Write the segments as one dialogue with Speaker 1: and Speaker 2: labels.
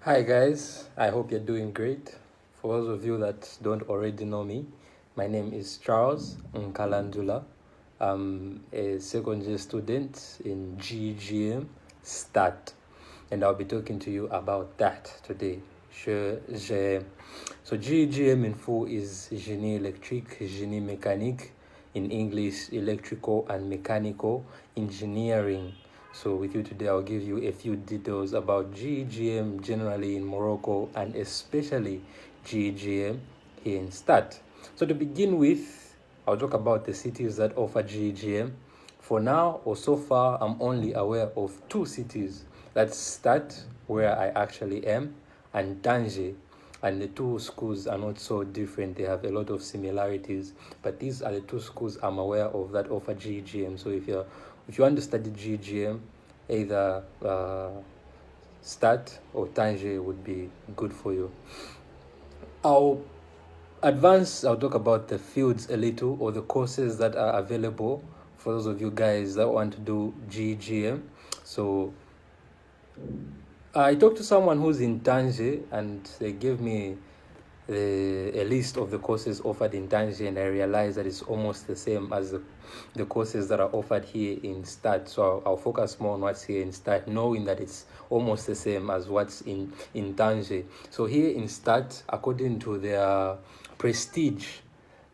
Speaker 1: Hi guys, I hope you're doing great. For those of you that don't already know me, my name is Charles Nkalandula. I'm a second year student in GEGM Stat, and I'll be talking to you about that today. So GEGM in full is Génie Électrique, Génie Mécanique, in English, Electrical and Mechanical Engineering. So with you today, I'll give you a few details about GEGM generally in Morocco and especially GEGM here in Stat. So to begin with, I'll talk about the cities that offer GEGM. For now, or so far, I'm only aware of two cities. That's Stat, where I actually am, and Tangier. And the two schools are not so different. They have a lot of similarities. But these are the two schools I'm aware of that offer GEGM. So if you want to study GEGM, either Stat or Tangier would be good for you. I'll talk about the fields a little, or the courses that are available for those of you guys that want to do GEGM. So I talked to someone who's in Tangier and they gave me a list of the courses offered in Tangier, and I realized that it's almost the same as the courses that are offered here in Stat. So I'll focus more on what's here in Stat, knowing that it's almost the same as what's in Tangier. So here in Stat, according to their prestige,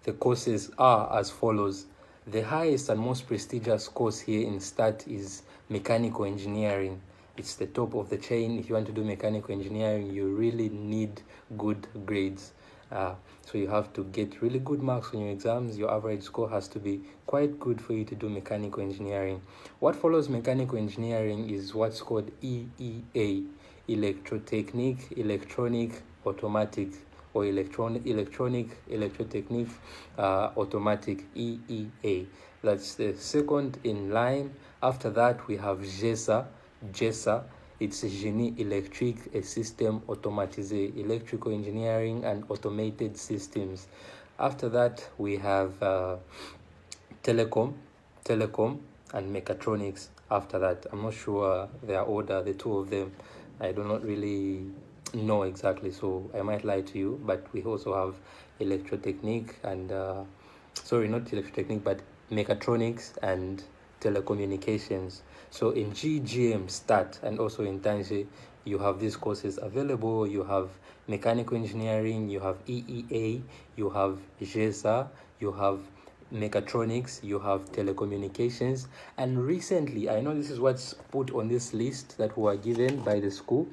Speaker 1: the courses are as follows. The highest and most prestigious course here in Stat is mechanical engineering. It's the top of the chain. If you want to do mechanical engineering, you really need good grades. So you have to get really good marks on your exams. Your average score has to be quite good for you to do mechanical engineering. What follows mechanical engineering is what's called EEA, Electrotechnique, Electronic, Automatic, or electrotechnique, automatic, EEA. That's the second in line. After that, we have GESA, it's Génie Électrique, a system automatisé, electrical engineering and automated systems. After that, we have telecom, and mechatronics. After that, I'm not sure their order, the two of them. I do not really know exactly, so I might lie to you. But we also have electrotechnique and not electrotechnique, but mechatronics and telecommunications. So in GEGM Stat and also in Tangier, you have these courses available. You have mechanical engineering, you have EEA, you have GESA, you have mechatronics, you have telecommunications. And recently, I know this is what's put on this list that were given by the school,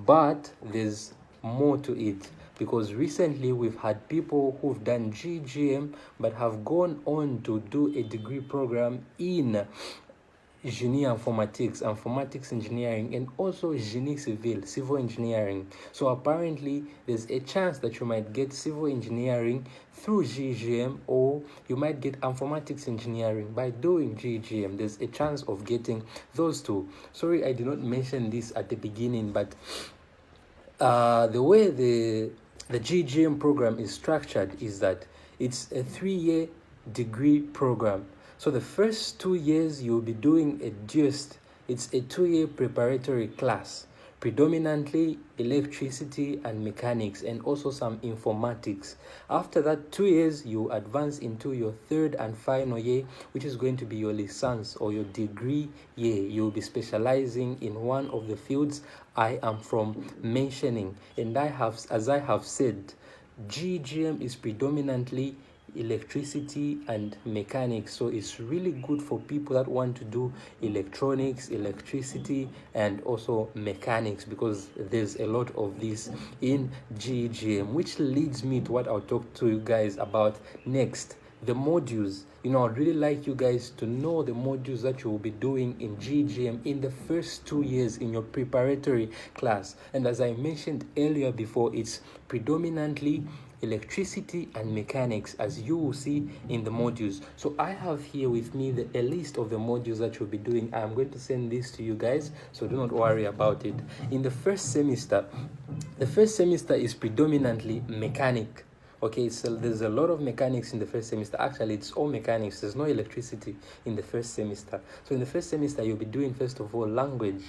Speaker 1: but there's more to it, because recently we've had people who've done GEGM but have gone on to do a degree program in Génie informatics engineering, and also Génie civil engineering. So apparently there's a chance that you might get civil engineering through GEGM, or you might get informatics engineering by doing GEGM. There's a chance of getting those two. Sorry, I did not mention this at the beginning, but the way the GEGM program is structured is that it's a 3-year degree program. So the first 2 years you'll be doing a GEST. It's a 2-year preparatory class, predominantly electricity and mechanics, and also some informatics. After that 2 years, you advance into your third and final year, which is going to be your licence or your degree year. You'll be specializing in one of the fields I am from mentioning. And as I have said, GEGM is predominantly electricity and mechanics, so it's really good for people that want to do electronics, electricity, and also mechanics, because there's a lot of this in GEGM, which leads me to what I'll talk to you guys about next, the modules. I'd really like you guys to know the modules that you will be doing in GEGM in the first 2 years in your preparatory class. And as I mentioned earlier before, it's predominantly electricity and mechanics, as you will see in the modules. So I have here with me a list of the modules that you'll be doing. I'm going to send this to you guys, so do not worry about it. In the first semester is predominantly mechanic. Okay, so there's a lot of mechanics in the first semester. Actually, it's all mechanics. There's no electricity in the first semester. So in the first semester, you'll be doing, first of all, language.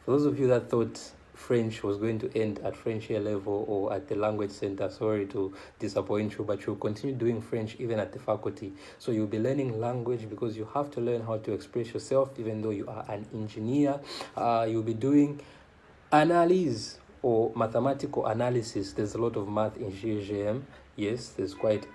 Speaker 1: For those of you that thought French was going to end at French A level or at the language center. Sorry to disappoint you, but you'll continue doing French even at the faculty. So you'll be learning language because you have to learn how to express yourself even though you are an engineer. You'll be doing analysis or mathematical analysis. There's a lot of math in GEGM. Yes, there's quite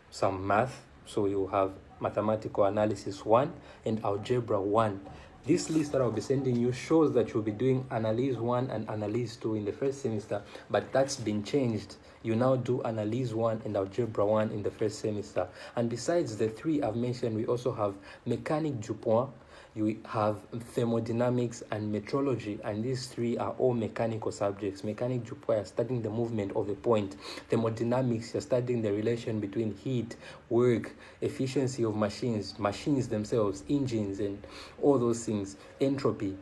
Speaker 1: some math. So you have mathematical analysis 1 and algebra 1. This list that I'll be sending you shows that you'll be doing analysis 1 and analysis 2 in the first semester, but that's been changed. You now do analysis 1 and algebra 1 in the first semester. And besides the 3 I've mentioned, we also have Mécanique du point, you have thermodynamics and metrology, and these 3 are all mechanical subjects. Mécanique du point, you're studying the movement of a point. Thermodynamics, you're studying the relation between heat, work, efficiency of machines themselves, engines, and all those things. Entropy.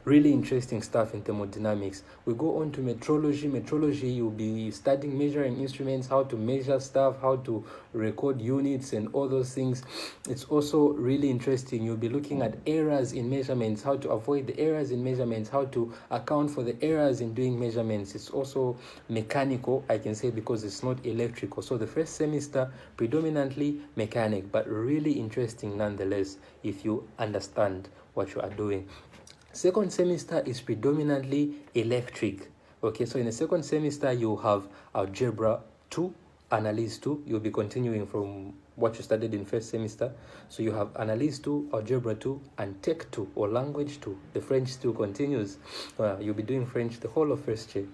Speaker 1: Really interesting stuff in thermodynamics. We go on to metrology. Metrology, you'll be studying measuring instruments, how to measure stuff, how to record units and all those things. It's also really interesting. You'll be looking at errors in measurements, how to avoid the errors in measurements, how to account for the errors in doing measurements. It's also mechanical, I can say, because it's not electrical. So the first semester, predominantly mechanic, but really interesting nonetheless if you understand what you are doing. Second semester is predominantly electric. Okay, so in the second semester, you have algebra 2, analysis 2. You'll be continuing from what you studied in first semester. So you have analysis 2, algebra 2, and tech 2 or language 2. The French still continues. You'll be doing French the whole of first year.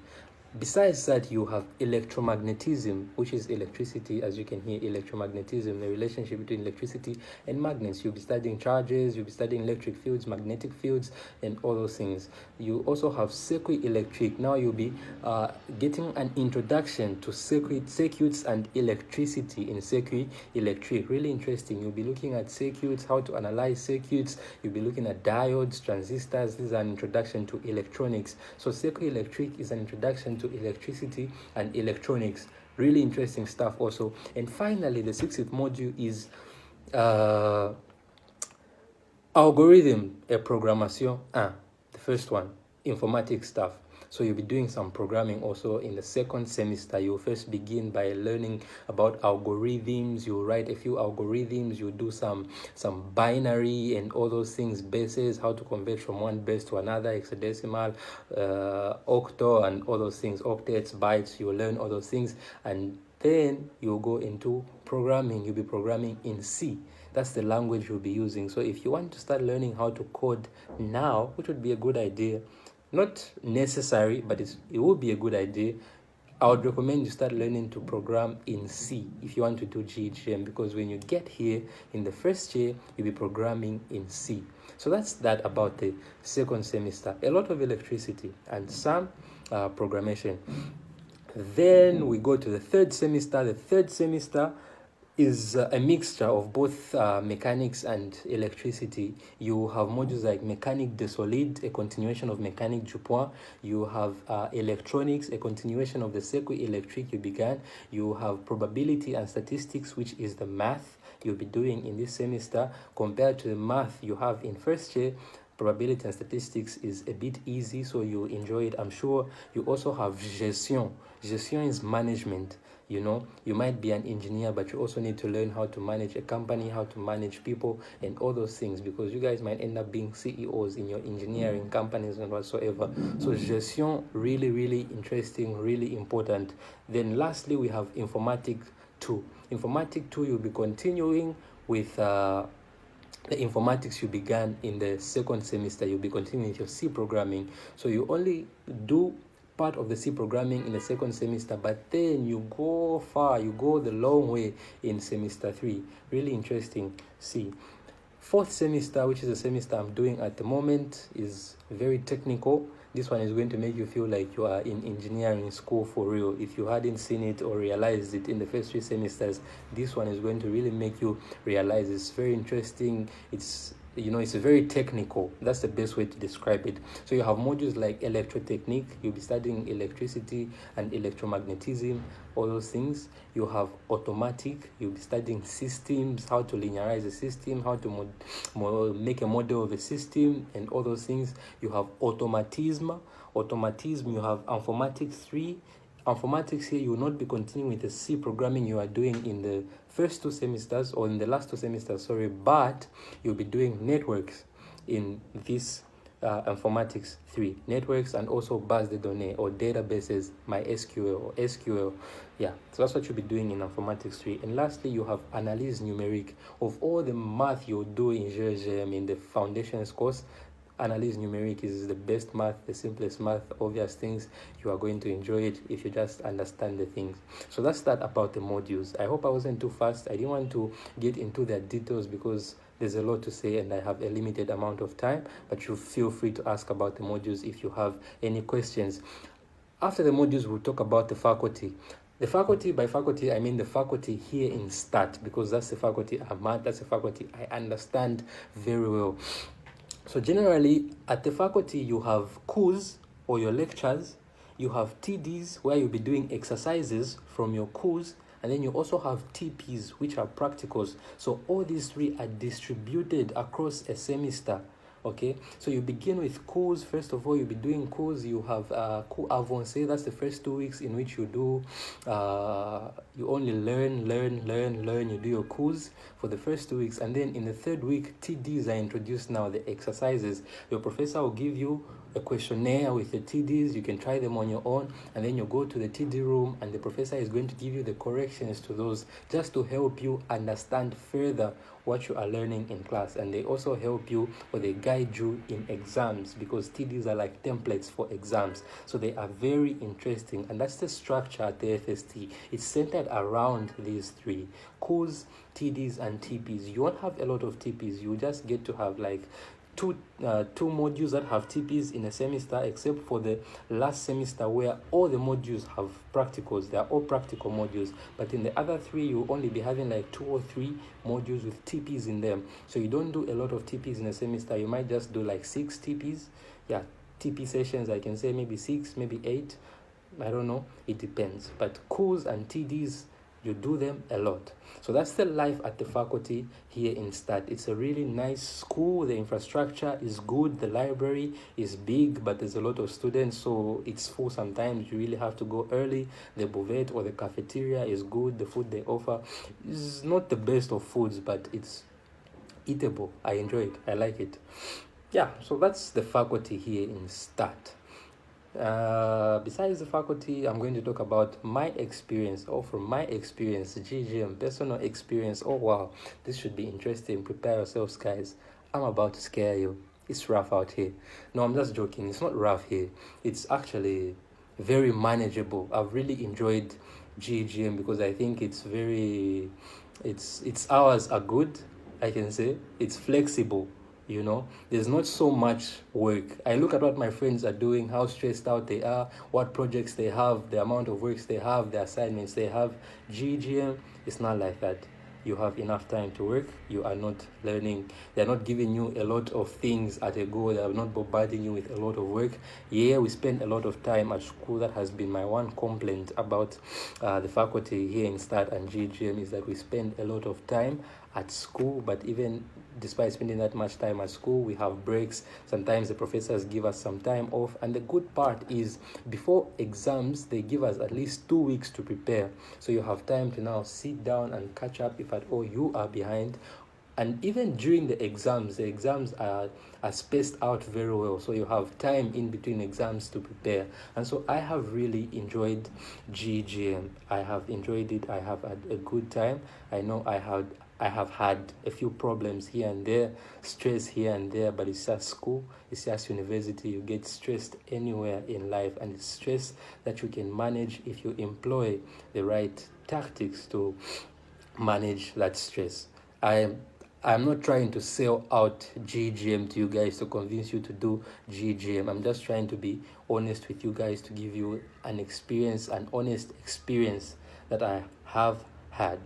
Speaker 1: Besides that, you have electromagnetism, which is electricity, as you can hear, electromagnetism, the relationship between electricity and magnets. You'll be studying charges, you'll be studying electric fields, magnetic fields, and all those things. You also have circuit electric. Now you'll be getting an introduction to circuits and electricity in circuit electric. Really interesting. You'll be looking at circuits, how to analyze circuits. You'll be looking at diodes, transistors. This is an introduction to electronics. So circuit electric is an introduction to electricity and electronics. Really interesting stuff also. And finally, the 6th module is algorithm et programmation. The first one, informatics stuff. So you'll be doing some programming also in the second semester. You'll first begin by learning about algorithms. You'll write a few algorithms. You'll do some binary and all those things, bases, how to convert from one base to another, hexadecimal, octo, and all those things, octets, bytes. You'll learn all those things. And then you'll go into programming. You'll be programming in C. That's the language you'll be using. So if you want to start learning how to code now, which would be a good idea, not necessary, but it would be a good idea, I would recommend you start learning to program in C if you want to do GEGM, because when you get here in the first year, you'll be programming in C. So that's that about the second semester. A lot of electricity and some programmation. Then we go to the third semester. The third semester is a mixture of both mechanics and electricity. You have modules like Mécanique des solides, a continuation of Mécanique du point. You have electronics, a continuation of the circuit electric you began. You have probability and statistics, which is the math you'll be doing in this semester. Compared to the math you have in first year, probability and statistics is a bit easy, so you enjoy it, I'm sure. You also have gestion. Gestion is management. You know, you might be an engineer, but you also need to learn how to manage a company, how to manage people, and all those things, because you guys might end up being CEOs in your engineering companies and whatsoever. So gestion, really, really interesting, really important. Then lastly, we have informatics 2. Informatics 2, you'll be continuing with the informatics you began in the second semester. You'll be continuing with your C programming. So you only do part of the C programming in the second semester, but then you go far, you go the long way in semester 3. Really interesting C. Fourth semester, which is the semester I'm doing at the moment, is very technical. This one is going to make you feel like you are in engineering school for real. If you hadn't seen it or realized it in the first 3 semesters, this one is going to really make you realize it's very interesting. It's very technical. That's the best way to describe it. So you have modules like electrotechnique. You'll be studying electricity and electromagnetism, all those things. You have automatic. You'll be studying systems, how to linearize a system, how to make a model of a system, and all those things. You have automatism. automatism, you have informatics 3. Informatics here, you will not be continuing with the C programming you are doing in the first 2 semesters, or in the last 2 semesters, sorry, but you'll be doing networks in this informatics 3, networks, and also base de données or databases, MySQL or SQL. Yeah, so that's what you'll be doing in informatics 3. And lastly, you have analyse numérique. Of all the math you'll do in GEGM in the foundations course, analyse numérique is the best math, the simplest math, obvious things. You are going to enjoy it if you just understand the things. So that's that about the modules. I hope I wasn't too fast. I didn't want to get into the details because there's a lot to say and I have a limited amount of time, but you feel free to ask about the modules if you have any questions. After the modules, we'll talk about the faculty. The faculty, by faculty, I mean the faculty here in STAT, because that's the faculty I'm at, that's the faculty I understand very well. So generally, at the faculty, you have course or your lectures, you have TDs where you'll be doing exercises from your course, and then you also have TPs, which are practicals. So all these 3 are distributed across a semester. Okay, so you begin with course. First of all, you'll be doing course. You have cours avancé. That's the first 2 weeks in which you do you only learn. You do your course for the first 2 weeks, and then in the 3rd week, TDs are introduced now, the exercises. Your professor will give you a questionnaire with the TDs. You can try them on your own, and then you go to the TD room and the professor is going to give you the corrections to those, just to help you understand further what you are learning in class. And they also help you, or they guide you in exams, because TDs are like templates for exams. So they are very interesting, and that's the structure at the FST. It's centered around these 3: course, TDs, and TPs. You won't have a lot of TPs. You just get to have like two modules that have TPs in a semester, except for the last semester where all the modules have practicals. They are all practical modules, but in the other 3 you'll only be having like 2 or 3 modules with TPs in them. So you don't do a lot of TPs in a semester. You might just do like 6 TPs. Yeah, TP sessions, I can say maybe 6, maybe 8, I don't know, it depends. But course and TDs, you do them a lot. So that's the life at the faculty here in STAT. It's a really nice school. The infrastructure is good. The library is big, but there's a lot of students, so it's full sometimes. You really have to go early. The buvette or the cafeteria is good. The food they offer is not the best of foods, but it's eatable. I enjoy it. I like it. Yeah, so that's the faculty here in STAT. Besides the faculty, I'm going to talk about my experience, or from my experience, GEGM, personal experience. Oh wow, this should be interesting. Prepare yourselves, guys. I'm about to scare you. It's rough out here. No, I'm just joking. It's not rough here. It's actually very manageable. I've really enjoyed GEGM because I think it's very, its hours are good, I can say. It's flexible. You know, there's not so much work. I look at what my friends are doing, how stressed out they are, what projects they have, the amount of works they have, the assignments they have. GEGM, it's not like that. You have enough time to work. You are not learning. They're not giving you a lot of things at a go. They are not bombarding you with a lot of work. Yeah, we spend a lot of time at school. That has been my one complaint about the faculty here in STAT and GEGM, is that we spend a lot of time at school, but even despite spending that much time at school, we have breaks. Sometimes the professors give us some time off, and the good part is before exams they give us at least 2 weeks to prepare, so you have time to now sit down and catch up if at all you are behind. And even during the exams are spaced out very well, so you have time in between exams to prepare. And so I have really enjoyed GEGM. I have enjoyed it. I have had a good time. I know I have had a few problems here and there, stress here and there, but it's just school, it's just university. You get stressed anywhere in life, and it's stress that you can manage if you employ the right tactics to manage that stress. I'm not trying to sell out GEGM to you guys to convince you to do GEGM. I'm just trying to be honest with you guys, to give you an honest experience that I have had.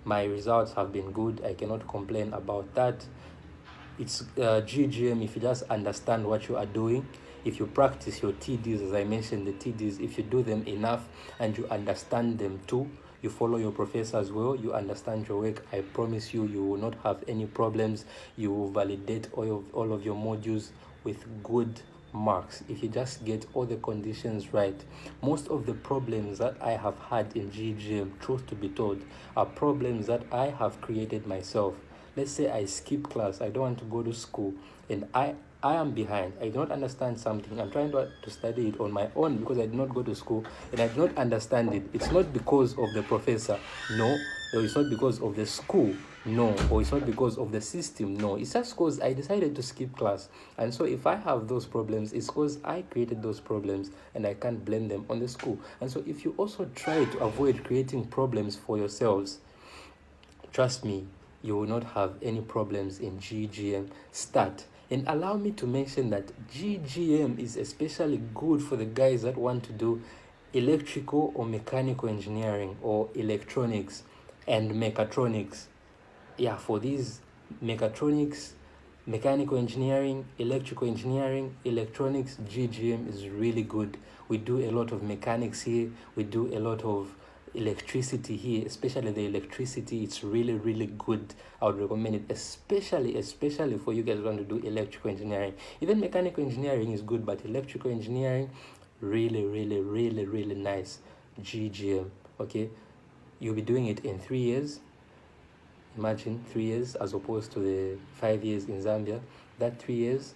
Speaker 1: My results have been good. I cannot complain about that. It's GEGM, if you just understand what you are doing, if you practice your TDs, as I mentioned, the TDs, if you do them enough and you understand them too, you follow your professor as well, you understand your work, I promise you, you will not have any problems. You will validate all of your modules with good marks if you just get all the conditions right. Most of the problems that I have had in GEGM, truth to be told, are problems that I have created myself. Let's say I skip class, I don't want to go to school, and I am behind. I don't understand something. I'm trying to study it on my own because I did not go to school and I do not understand it. It's not because of the professor, no, or it's not because of the school, no, or it's not because of the system, no. It's just because I decided to skip class. And so if I have those problems, it's because I created those problems and I can't blame them on the school. And so if you also try to avoid creating problems for yourselves, trust me, you will not have any problems in GEGM Stat. And allow me to mention that GEGM is especially good for the guys that want to do electrical or mechanical engineering or electronics and mechatronics. Yeah, for these mechatronics, mechanical engineering, electrical engineering, electronics, GEGM is really good. We do a lot of mechanics here. We do a lot of electricity here, especially the electricity. It's really, really good. I would recommend it, especially for you guys who want to do electrical engineering. Even mechanical engineering is good, but electrical engineering, really, really, really, really nice. GEGM, okay? You'll be doing it in 3 years. Imagine 3 years as opposed to the 5 years in Zambia. That 3 years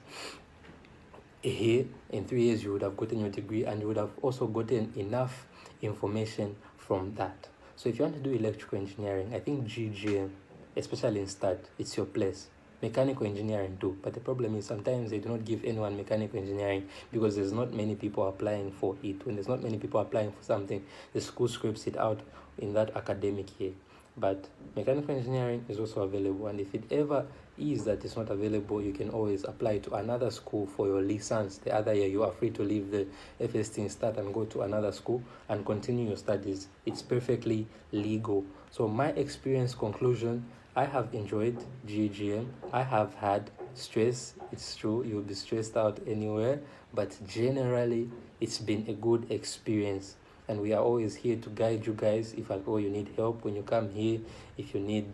Speaker 1: here, in 3 years you would have gotten your degree and you would have also gotten enough information from that. So if you want to do electrical engineering, I think GEGM, especially in Stat, it's your place. Mechanical engineering too, but the problem is sometimes they do not give anyone mechanical engineering because there's not many people applying for it. When there's not many people applying for something, the school scripts it out in that academic year. But mechanical engineering is also available, and if it ever is that it's not available, you can always apply to another school for your license. The other year, you are free to leave the FST Settat and go to another school and continue your studies. It's perfectly legal. So my experience conclusion, I have enjoyed GEGM. I have had stress. It's true, you'll be stressed out anywhere, but generally, it's been a good experience. And we are always here to guide you guys if at all you need help when you come here. If you need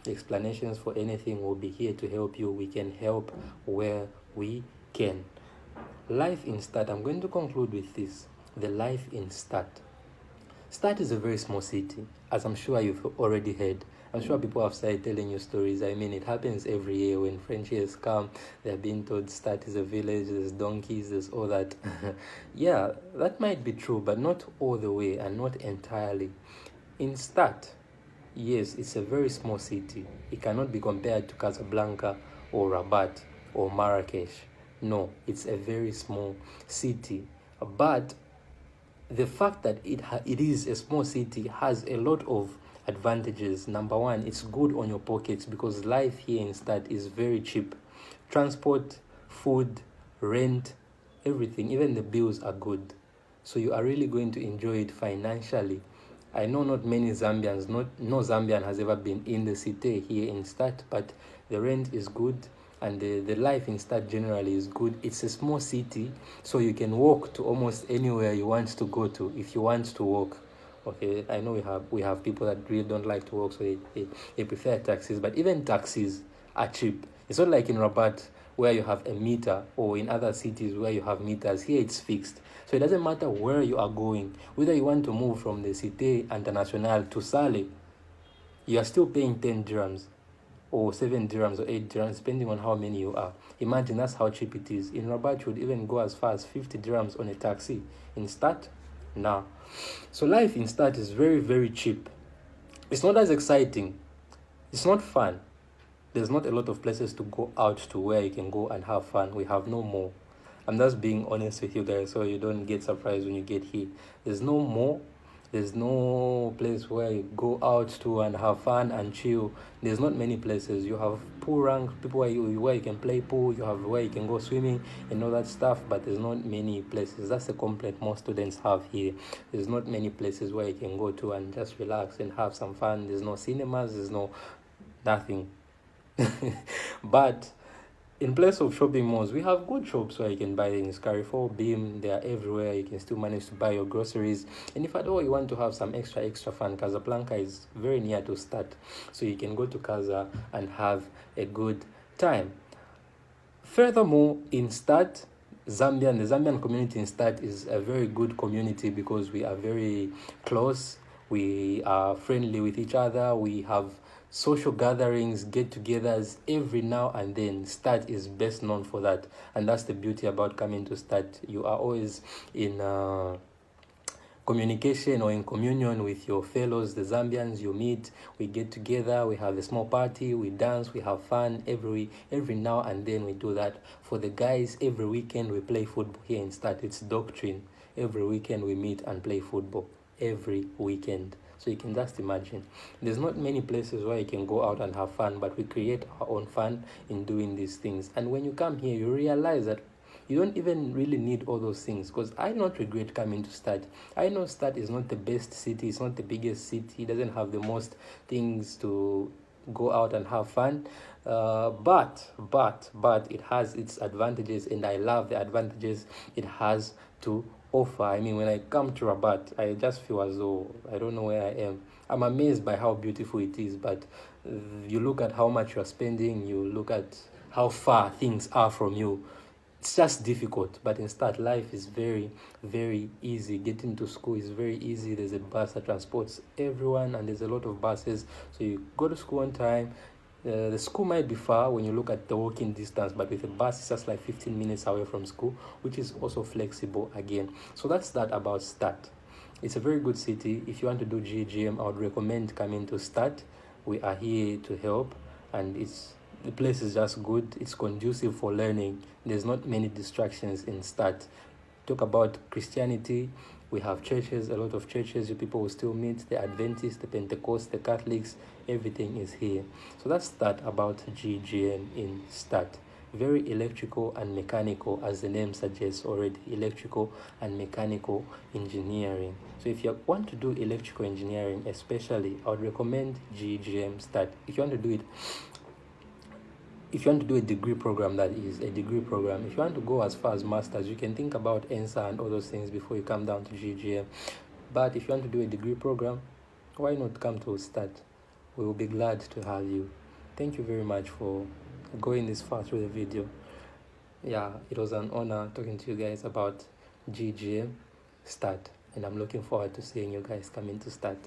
Speaker 1: explanations for anything, we'll be here to help you. We can help where we can. Life in Stat, I'm going to conclude with this. The life in Stat. Stat is a very small city, as I'm sure you've already heard. I'm sure people have started telling you stories. I mean, it happens every year when French years come. They're being told Stat is a village, there's donkeys, there's all that. Yeah, that might be true, but not all the way and not entirely. In Stat, yes, it's a very small city. It cannot be compared to Casablanca or Rabat or Marrakesh. No, it's a very small city. But the fact that it is a small city has a lot of advantages. Number one, it's good on your pockets because life here in Stat is very cheap. Transport, food, rent, everything, even the bills are good. So you are really going to enjoy it financially. I know not many Zambians, no Zambian has ever been in the city here in Stat, but the rent is good and the life in Stat generally is good. It's a small city, so you can walk to almost anywhere you want to go to if you want to walk. Okay, I know we have people that really don't like to walk, so they prefer taxis, but even taxis are cheap. It's not like in Rabat where you have a meter, or in other cities where you have meters. Here it's fixed. So it doesn't matter where you are going, whether you want to move from the Cité Internationale to Sale, you are still paying 10 dirhams or 7 dirhams or 8 dirhams, depending on how many you are. Imagine that's how cheap it is. In Rabat, you would even go as far as 50 dirhams on a taxi. In Stat, nah. So life in Stat is very, very cheap. It's not as exciting. It's not fun. There's not a lot of places to go out to where you can go and have fun. We have no more. I'm just being honest with you guys so you don't get surprised when you get here. There's no more. There's no place where you go out to and have fun and chill. There's not many places. You have pool rank, people where you can play pool. You have where you can go swimming and all that stuff, but there's not many places. That's the complaint most students have here. There's not many places where you can go to and just relax and have some fun. There's no cinemas. There's no nothing. But in place of shopping malls, we have good shops where you can buy things. Carrefour, Beam, they are everywhere. You can still manage to buy your groceries. And if at all you want to have some extra fun, Casablanca is very near to Stat. So you can go to Casa and have a good time. Furthermore, in Stat, Zambian, the Zambian community in Stat is a very good community because we are very close. We are friendly with each other. We have social gatherings, get-togethers every now and then. Stat is best known for that, and that's the beauty about coming to Stat. You are always in communication or in communion with your fellows, the Zambians you meet. We get together, we have a small party, we dance, we have fun every now and then. We do that. For the guys, every weekend we play football here in Start. It's doctrine. Every weekend we meet and play football. Every weekend. So you can just imagine. There's not many places where you can go out and have fun, but we create our own fun in doing these things. And when you come here, you realize that you don't even really need all those things, because I do not regret coming to Stad. I know Stad is not the best city, it's not the biggest city, it doesn't have the most things to go out and have fun, but it has its advantages, and I love the advantages it has to offer. I mean, when I come to Rabat, I just feel as though I don't know where I am. I'm amazed by how beautiful it is, but you look at how much you're spending, you look at how far things are from you. It's just difficult, but in Start, life is very, very easy. Getting to school is very easy. There's a bus that transports everyone, and there's a lot of buses. So you go to school on time. The school might be far when you look at the walking distance, but with a bus, it's just like 15 minutes away from school, which is also flexible again. So that's that about Start. It's a very good city. If you want to do GEGM, I would recommend coming to Start. We are here to help, and the place is just good. It's conducive for learning. There's not many distractions in Start. Talk about Christianity. We have churches, a lot of churches. You people will still meet. The Adventists, the Pentecost, the Catholics, everything is here. So that's that about GGM in Start. Very electrical and mechanical, as the name suggests already. Electrical and mechanical engineering. So if you want to do electrical engineering especially, I would recommend GGM Start. If you want to do a degree program, that is a degree program. If you want to go as far as masters, you can think about ENSA and all those things before you come down to GGM. But if you want to do a degree program, why not come to Start? We will be glad to have you. Thank you very much for going this far through the video. Yeah, it was an honor talking to you guys about GGM Start, and I'm looking forward to seeing you guys come into Start.